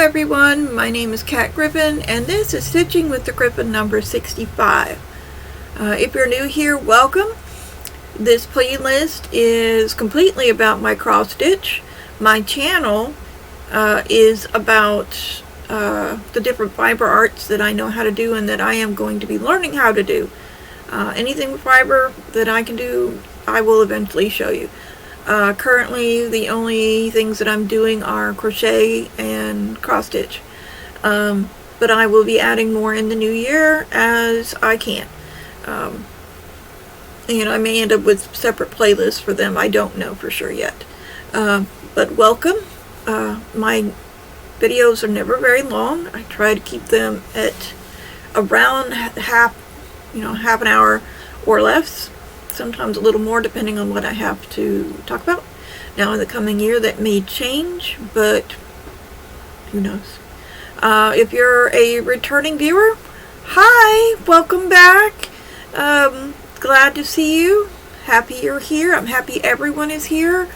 everyone, my name is Griffin, and this is Stitching with the Griffin number 65. If you're new here, welcome. This playlist is completely about my cross stitch. My channel is about the different fiber arts that I know how to do and that I am going to be learning how to do. Anything with fiber that I can do, I will eventually show you. Currently, the only things that I'm doing are crochet and cross stitch. But I will be adding more in the new year as I can. I may end up with separate playlists for them. I don't know for sure yet. But welcome. My videos are never very long. I try to keep them at around half an hour or less. Sometimes a little more depending on what I have to talk about. Now in the coming year that may change, but who knows. If you're a returning viewer, hi, welcome back. Glad to see you. Happy you're here. I'm happy everyone is here.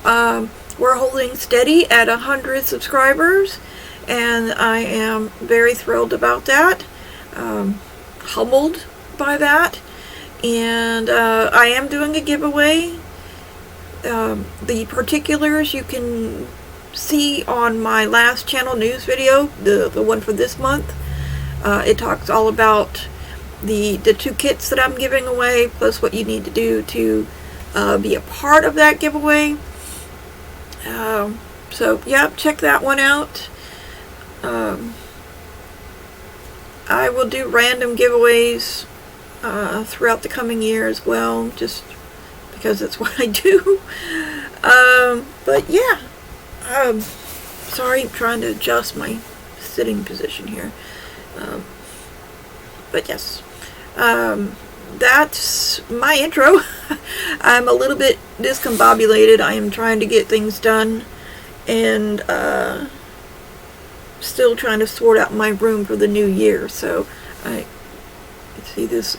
We're holding steady at 100 subscribers, and I am very thrilled about that. Humbled by that. And I am doing a giveaway. The particulars you can see on my last channel news video, the one for this month. It talks all about the 2 kits that I'm giving away, plus what you need to do to be a part of that giveaway. So yeah, check that one out. I will do random giveaways throughout the coming year as well, just because that's what I do. But yeah, sorry, I'm trying to adjust my sitting position here. But yes, that's my intro. I'm a little bit discombobulated. I am trying to get things done and still trying to sort out my room for the new year. So see this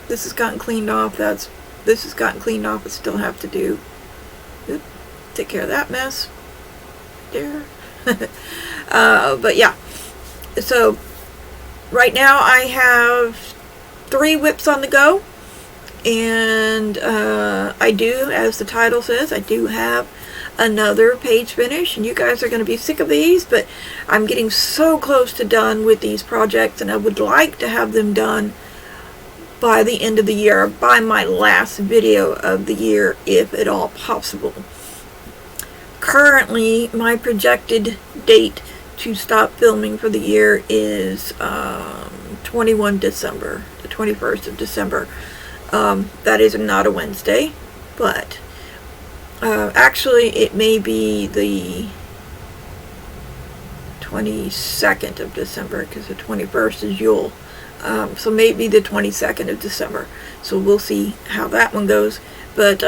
has gotten cleaned off. This has gotten cleaned off. I still have to do take care of that mess there. But yeah, so right now I have 3 whips on the go, and I do, as the title says, I do have another page finish, and you guys are going to be sick of these, but I'm getting so close to done with these projects, and I would like to have them done by the end of the year, by my last video of the year, if at all possible. Currently, my projected date to stop filming for the year is 21 December, the 21st of December. That is not a Wednesday, but actually it may be the 22nd of December, because the 21st is Yule. So maybe the 22nd of December. So we'll see how that one goes. But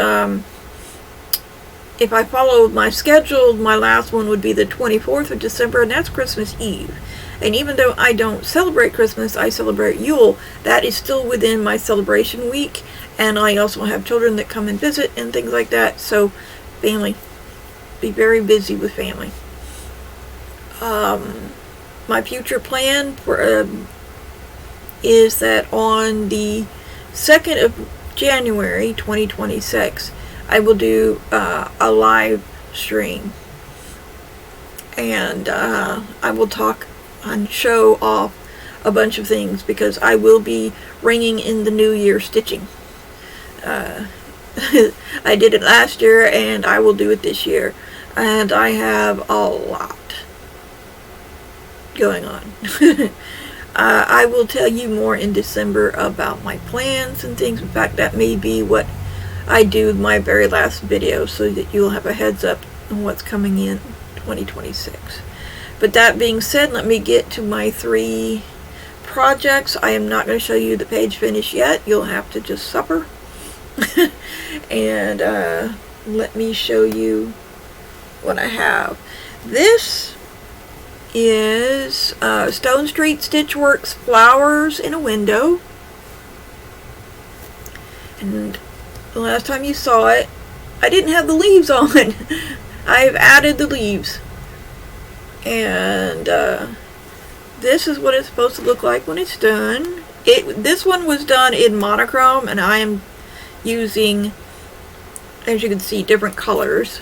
if I followed my schedule, my last one would be the 24th of December, and that's Christmas Eve. And even though I don't celebrate Christmas, I celebrate Yule, that is still within my celebration week. And I also have children that come and visit and things like that. So family, be very busy with family. My future plan for is that on the 2nd of January 2026 I will do a live stream, and I will talk and show off a bunch of things, because I will be ringing in the new year stitching. I did it last year, and I will do it this year, and I have a lot going on. I will tell you more in December about my plans and things. In fact, that may be what I do with my very last video, so that you'll have a heads up on what's coming in 2026. But that being said, let me get to my 3 projects. I am not going to show you the page finish yet. You'll have to just suffer. And let me show you what I have. This is Stone Street Stitchworks Flowers in a Window. And the last time you saw it, I didn't have the leaves on. I've added the leaves. And this is what it's supposed to look like when it's done. This one was done in monochrome, and I am using, as you can see, different colors.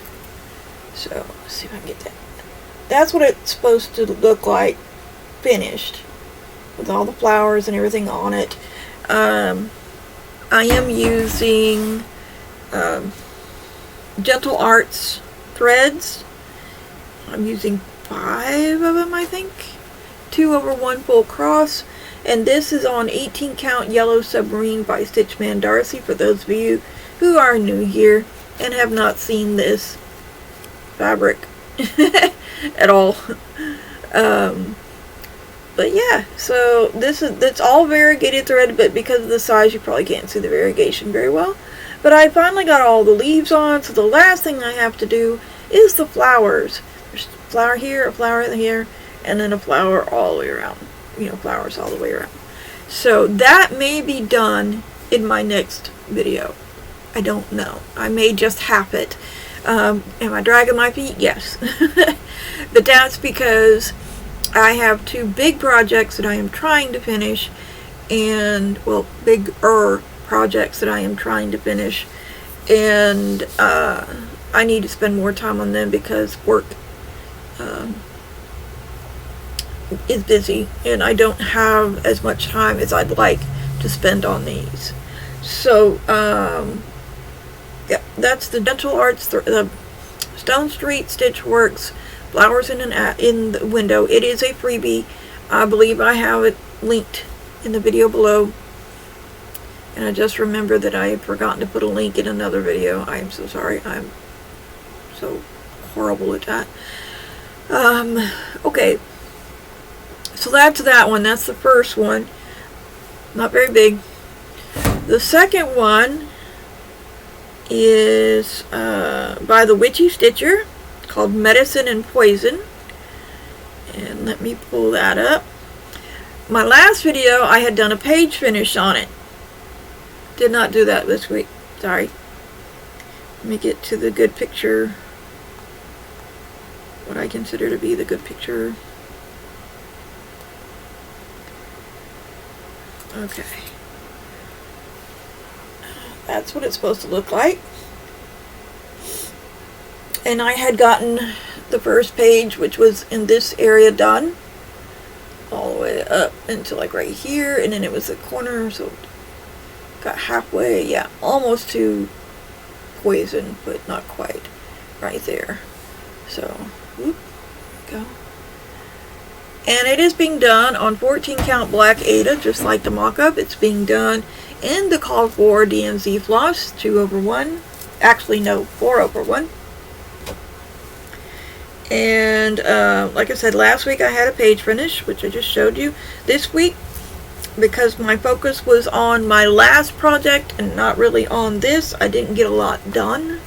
So let's see if I can get that. That's what it's supposed to look like finished, with all the flowers and everything on it. I am using Gentle Arts threads. I'm using 5 of them, I think. 2/1 full cross. And this is on 18 count Yellow Submarine by Stitchman Darcy, for those of you who are new here and have not seen this fabric at all. But yeah, so it's all variegated thread, but because of the size you probably can't see the variegation very well. But I finally got all the leaves on, so the last thing I have to do is the flowers. There's a flower here, a flower here, and then a flower all the way around. You know, flowers all the way around. So that may be done in my next video. I don't know. I may just half it. Am I dragging my feet? Yes. But that's because I have 2 big projects that I am trying to finish, and, well, bigger projects that I am trying to finish, and I need to spend more time on them because work is busy, and I don't have as much time as I'd like to spend on these. So, yeah, that's the Gentle Arts, the Stone Street Stitchworks Flowers in the Window. It is a freebie. I believe I have it linked in the video below. And I just remembered that I had forgotten to put a link in another video. I am so sorry. I'm so horrible at that. Okay. So that's that one. That's the first one. Not very big. The second one is by the Witchy Stitcher, called Medicine and Poison. And let me pull that up. My last video, I had done a page finish on it. Did not do that this week. Sorry. Let me get to the good picture. What I consider to be the good picture. Okay. That's what it's supposed to look like. And I had gotten the first page, which was in this area, done. All the way up into like right here. And then it was the corner, so got halfway, yeah, almost to poison, but not quite. Right there. So, whoop, go. And it is being done on 14 count black Aida, just like the mock-up. It's being done in the called for DMZ floss, 2/1. Actually, no, 4/1. And like I said, last week I had a page finish, which I just showed you. This week, because my focus was on my last project and not really on this, I didn't get a lot done.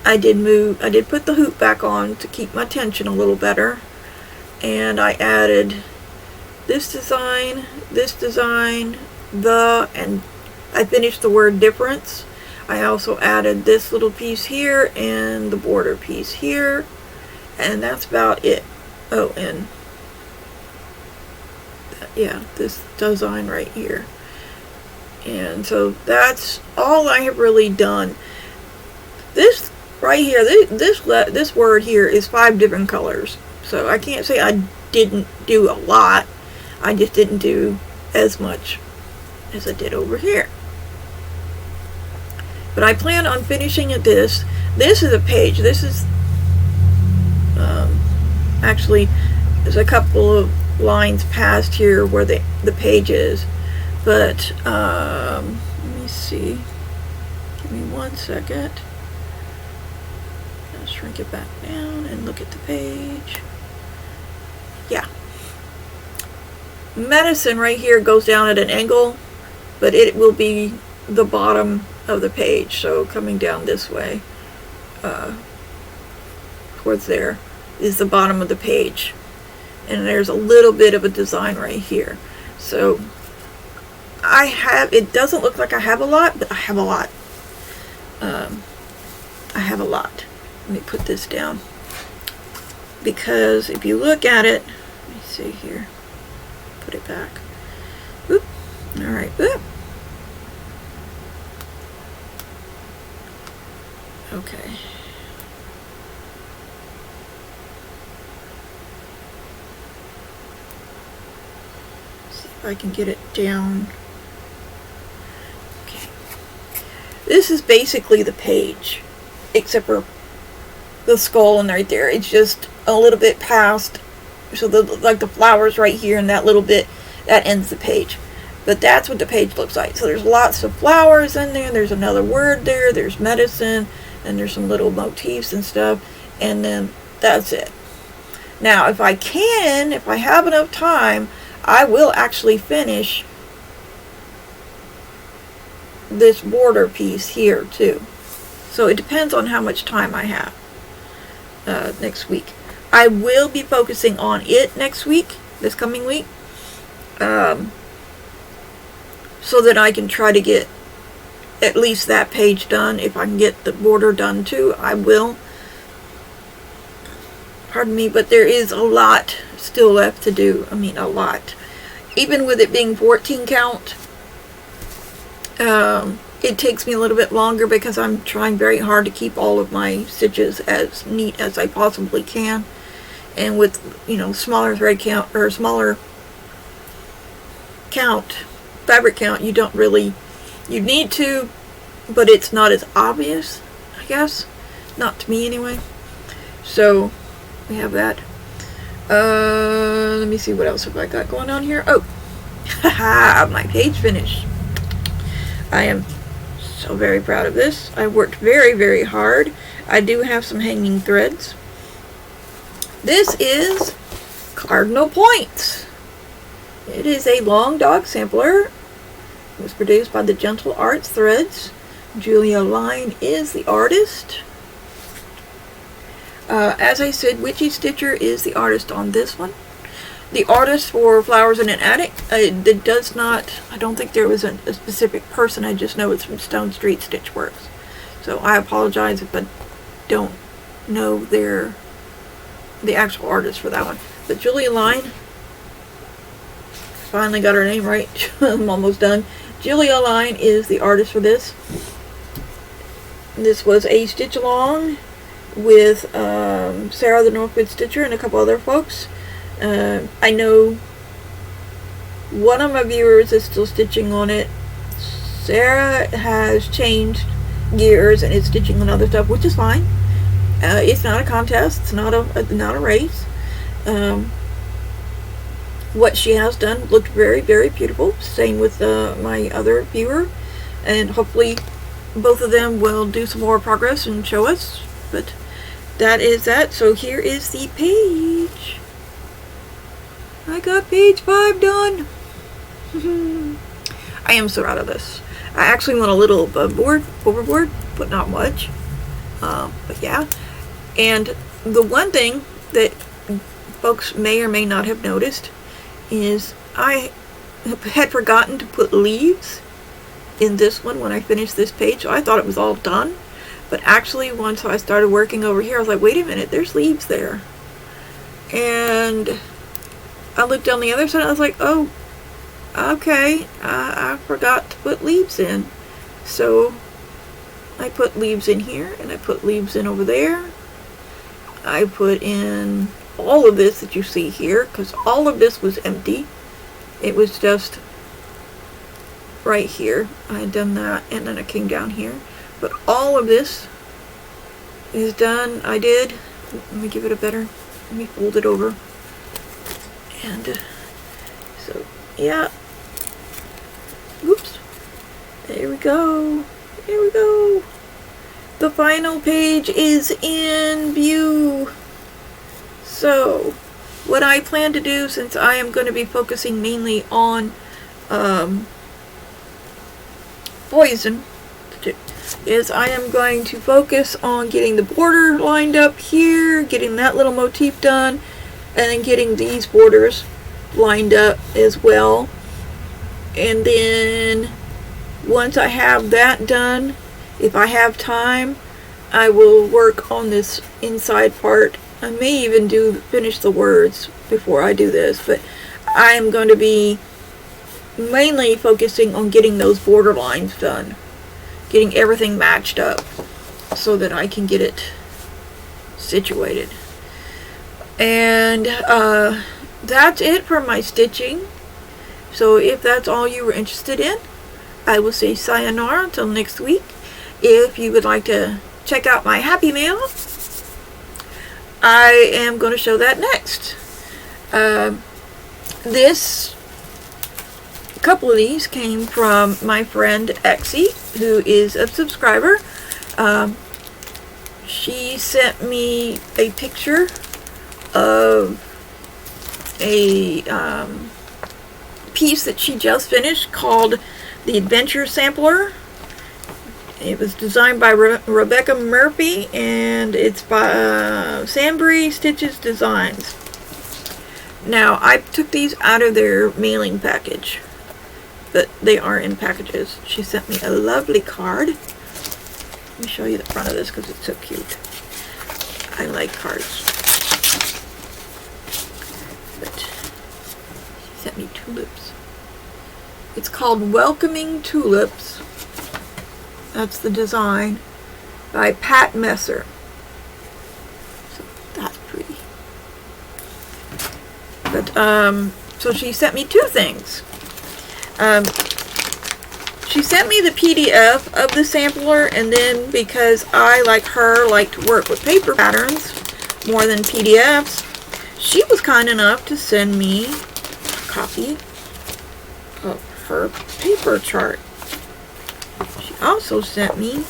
I did put the hoop back on to keep my tension a little better. And I added this design, and I finished the word difference. I also added this little piece here and the border piece here. And that's about it. Oh, and yeah, this design right here. And so that's all I have really done. This right here, this word here is 5 different colors. So I can't say I didn't do a lot. I just didn't do as much as I did over here. But I plan on finishing at this. This is a page. This is actually, there's a couple of lines past here where the page is. But let me see. Give me 1 second. I'll shrink it back down and look at the page. Yeah. Medicine right here goes down at an angle, but it will be the bottom of the page. So coming down this way, towards there, is the bottom of the page. And there's a little bit of a design right here. So it doesn't look like I have a lot, but I have a lot. I have a lot. Let me put this down. because if you look at it, let me see here, put it back. Oop. All right. Oop. Okay. See if I can get it down. Okay. This is basically the page, except for the skull and right there. It's just a little bit past, so like the flowers right here and that little bit, that ends the page. But that's what the page looks like. So there's lots of flowers in there. There's another word there. There's medicine. And there's some little motifs and stuff. And then that's it. Now, if I have enough time, I will actually finish this border piece here too. So it depends on how much time I have next week. I will be focusing on it next week, this coming week. So that I can try to get at least that page done. If I can get the border done too, I will. Pardon me, but there is a lot still left to do. I mean, a lot. Even with it being 14 count, it takes me a little bit longer because I'm trying very hard to keep all of my stitches as neat as I possibly can. And with, smaller thread count, or smaller fabric count, you don't really, you need to, but it's not as obvious, I guess. Not to me anyway. So we have that. Let me see what else have I got going on here. Oh, haha, my page finished. I am so very proud of this. I worked very, very hard. I do have some hanging threads. This is Cardinal Points. It is a long dog sampler. It was produced by the Gentle Arts Threads. Julia Line is the artist. As I said, Witchy Stitcher is the artist on this one. The artist for Flowers in an Attic, it does not, I don't think there was a specific person. I just know it's from Stone Street Stitchworks. So I apologize if I don't know the actual artist for that one. But Julia Line, finally got her name right. I'm almost done. Julia Line is the artist for this. This was a stitch along with Sarah the Northwood Stitcher and a couple other folks. I know one of my viewers is still stitching on it. Sarah has changed gears and is stitching on other stuff, which is fine. It's not a contest. It's not a race. What she has done looked very, very beautiful. Same with my other viewer, and hopefully both of them will do some more progress and show us. But that is that. So here is the page. I got page 5 done. I am so proud of this. I actually went a little overboard, but not much. But yeah. And the one thing that folks may or may not have noticed is I had forgotten to put leaves in this one when I finished this page. So I thought it was all done. But actually, once I started working over here, I was like, wait a minute, there's leaves there. And I looked on the other side and I was like, oh, okay, I forgot to put leaves in. So I put leaves in here and I put leaves in over there. I put in all of this that you see here because all of this was empty. It was just right here. I had done that and then I came down here. But all of this is done. I did. Let me give it a better, let me fold it over. And so, yeah. Oops. There we go. There we go. The final page is in view. So, what I plan to do, since I am going to be focusing mainly on poison, is I am going to focus on getting the border lined up here, getting that little motif done, and then getting these borders lined up as well. And then once I have that done, if I have time, I will work on this inside part I may even finish the words before I do this, but I am going to be mainly focusing on getting those border lines done, getting everything matched up so that I can get it situated. And that's it for my stitching. So if that's all you were interested in, I will say sayonara until next week. If you would like to check out my Happy Mail, I am going to show that next. This couple of these came from my friend Exie, who is a subscriber. She sent me a picture of a piece that she just finished called the Adventure Sampler. It was designed by Rebecca Murphy, and it's by Submarine Stitches Designs. Now, I took these out of their mailing package, but they are in packages. She sent me a lovely card. Let me show you the front of this because it's so cute. I like cards. But she sent me tulips. It's called Welcoming Tulips. That's the design by Pat Messer. So that's pretty. But so she sent me two things. She sent me the PDF of the sampler, and then because I, like her, like to work with paper patterns more than PDFs, she was kind enough to send me a copy of her paper chart. She also sent me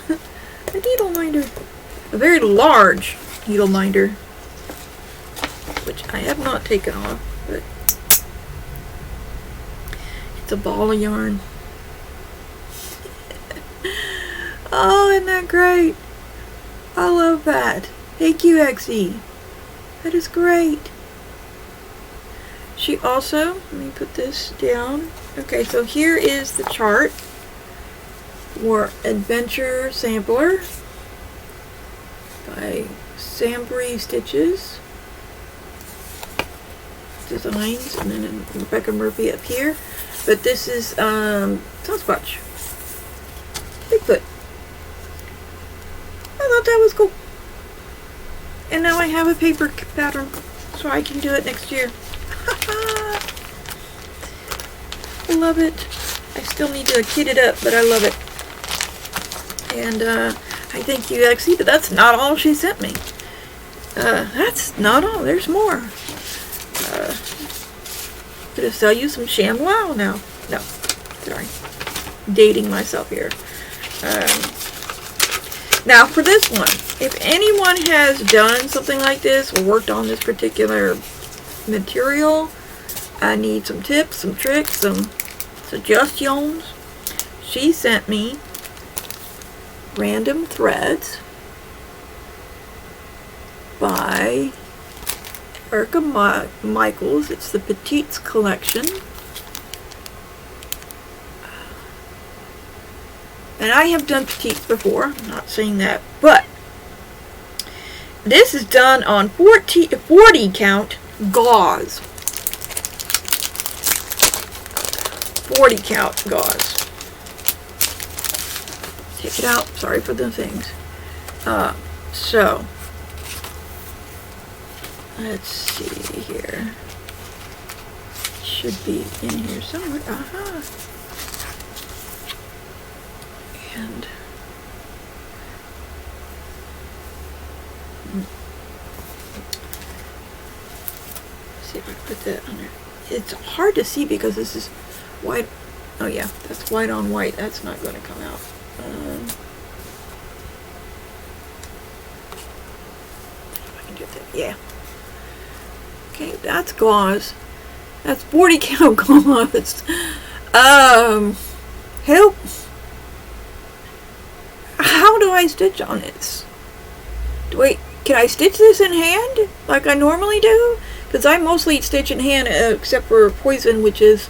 a needle minder, a very large needle minder, which I have not taken off, but it's a ball of yarn. Oh, isn't that great? I love that. Thank you, Exie. That is great. She also, let me put this down. Okay, so here is the chart for Adventure Sampler by Submarine Stitches Designs, and then Rebecca Murphy up here. But this is Sasquatch, Bigfoot. I thought that was cool. And now I have a paper pattern, so I can do it next year. I love it. I still need to kit it up, but I love it. And I thank you, Exie, but that's not all she sent me. That's not all. There's more. Gonna sell you some ShamWow now. No, sorry. Dating myself here. Now for this one, if anyone has done something like this or worked on this particular material, I need some tips, some tricks, some suggestions. She sent me Random Threads by Erica Michaels. It's the Petites collection. And I have done petites before, I'm not saying that, but this is done on 40 count gauze. 40 count gauze. Take it out, sorry for the things. So, let's see here. It should be in here somewhere. Aha. And see if I put that on there. It's hard to see because this is white. Oh yeah, that's white on white. That's not going to come out. If I can get that. Yeah. Okay, that's gauze. That's 40 count gauze. Help. How do I stitch on this? Can I stitch this in hand like I normally do? Because I mostly stitch in hand except for Poison, which is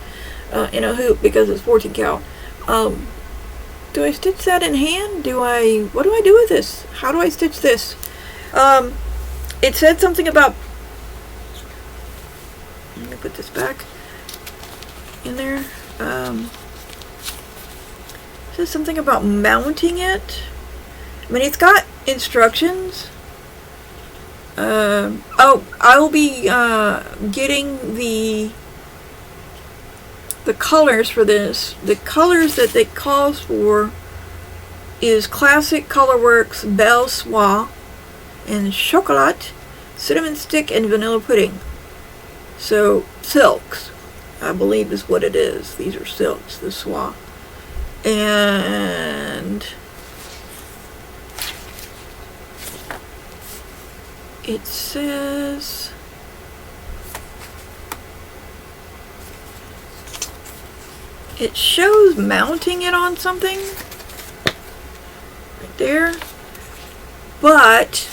in a hoop because it's 14 count. Do I stitch that in hand? What do I do with this? How do I stitch this? it said something about, let me put this back in there. It says something about mounting it. I mean, it's got instructions. Oh, I will be getting the colors for this. The colors that they calls for is Classic Colorworks Belle Soie and Chocolat, Cinnamon Stick, and Vanilla Pudding. So, silks, I believe is what it is. These are silks, the soie. And it says it shows mounting it on something right there, but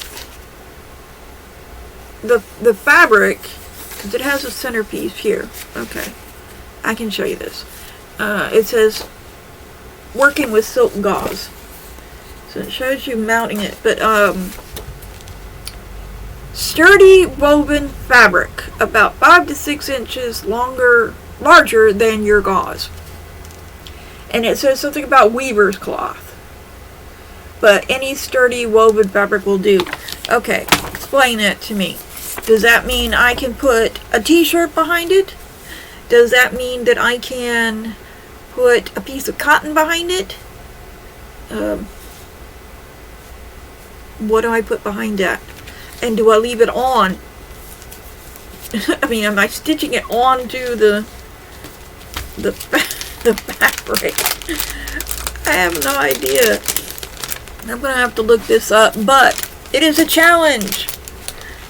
the fabric, because it has a centerpiece here. Okay, I can show you this. It says working with silk gauze, so it shows you mounting it, but sturdy woven fabric, about 5 to 6 inches larger than your gauze. And it says something about weaver's cloth, but any sturdy woven fabric will do. Okay, explain that to me. Does that mean I can put a t-shirt behind it? Does that mean that I can put a piece of cotton behind it? What do I put behind that? And do I leave it on? I mean, am I stitching it onto the fabric? I have no idea. I'm gonna have to look this up, but it is a challenge.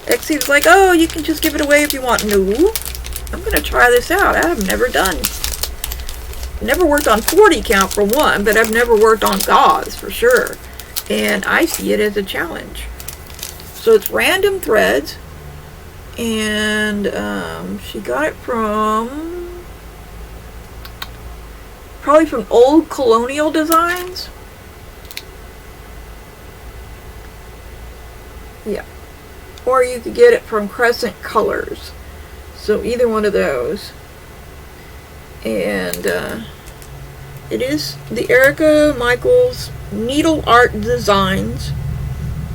Exie was like, oh, you can just give it away if you want. No, I'm gonna try this out. I have never worked on 40 count for one, but I've never worked on gauze for sure, and I see it as a challenge. So it's random threads, and she got it probably from Old Colonial Designs. Yeah. Or you could get it from Crescent Colors. So either one of those. And it is the Erica Michaels Needle Art Designs.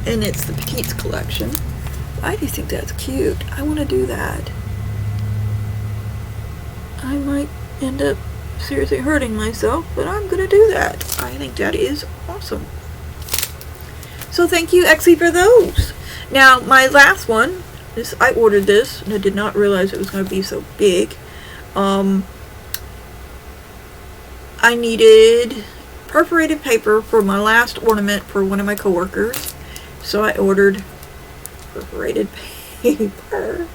And it's the Petites collection. I do think that's cute. I want to do that. I might end up seriously hurting myself, but I'm going to do that. I think that is awesome. So thank you, Exie, for those. Now, my last one, I ordered this, and I did not realize it was going to be so big. I needed perforated paper for my last ornament for one of my coworkers. So I ordered perforated paper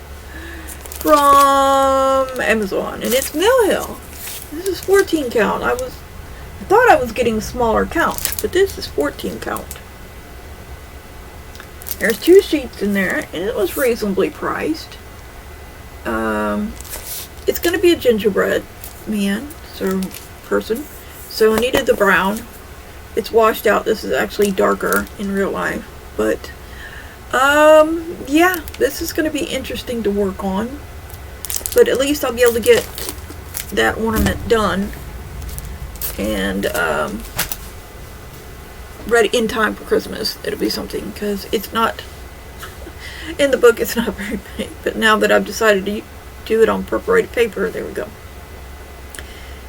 from Amazon, and it's Mill Hill. This is 14 count. I thought I was getting smaller count, but this is 14 count. There's 2 sheets in there, and it was reasonably priced. It's going to be a gingerbread person. So I needed the brown. It's washed out. This is actually darker in real life. But, yeah, this is going to be interesting to work on. But at least I'll be able to get that ornament done. And, ready in time for Christmas. It'll be something, because it's not, in the book it's not very big. But now that I've decided to do it on perforated paper, there we go.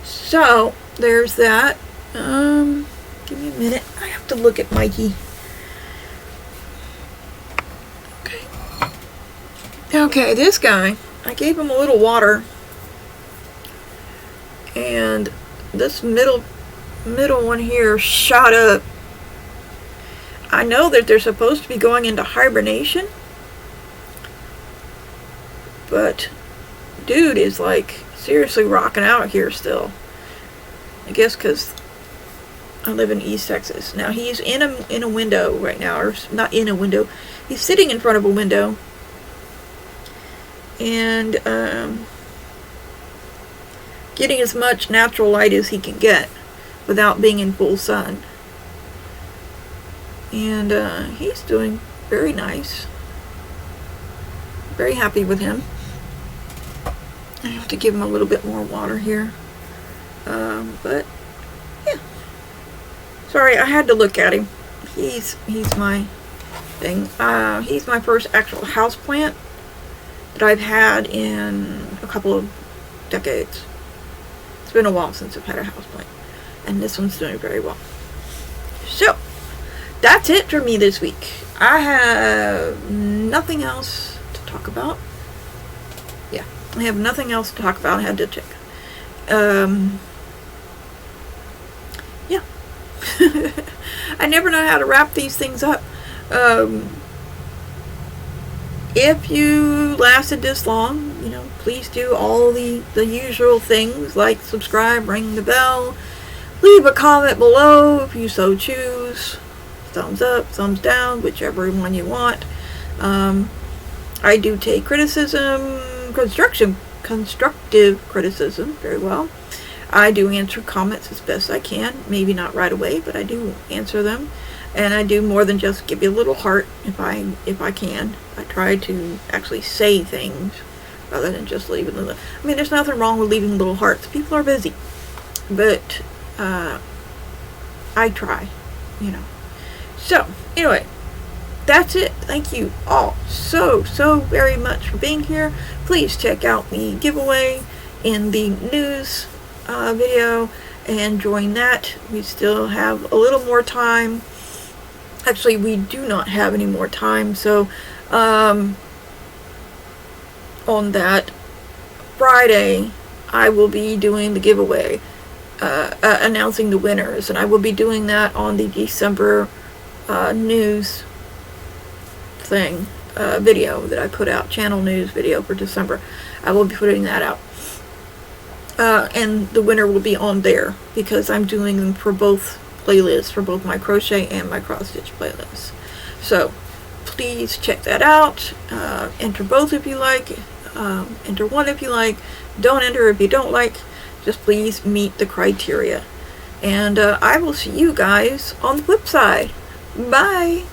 So, there's that. Give me a minute. I have to look at Mikey. Okay, this guy, I gave him a little water, and this middle one here shot up. I know that they're supposed to be going into hibernation, but dude is like seriously rocking out here still. I guess because I live in East Texas. Now he's in a window right now, or not in a window. He's sitting in front of a window, and getting as much natural light as he can get without being in full sun. And he's doing very nice. very happy with him. I have to give him a little bit more water here. But yeah. Sorry, I had to look at him. He's my thing. He's my first actual house plant that I've had in a couple of decades. It's been a while since I've had a house plant, and this one's doing very well. So that's it for me this week. I have nothing else to talk about. Yeah, I have nothing else to talk about. I had to check. Yeah. I never know how to wrap these things up. If you lasted this long, please do all the usual things like subscribe, ring the bell, leave a comment below if you so choose. Thumbs up, thumbs down, whichever one you want. I do take criticism, constructive criticism very well. I do answer comments as best I can. Maybe not right away, but I do answer them. And I do more than just give you a little heart if I can. I try to actually say things rather than just leaving them. I mean, there's nothing wrong with leaving little hearts. People are busy. But I try, So, anyway, that's it. Thank you all so very much for being here. Please check out the giveaway in the news video and join that. We still have a little more time. Actually, we do not have any more time, so on that Friday I will be doing the giveaway, announcing the winners, and I will be doing that on the December news thing video that I put out, channel news video for December. I will be putting that out, and the winner will be on there because I'm doing them for both playlists, for both my crochet and my cross stitch playlists. So please check that out. Enter both if you like, enter one if you like, don't enter if you don't like. Just please meet the criteria, and I will see you guys on the flip side. Bye.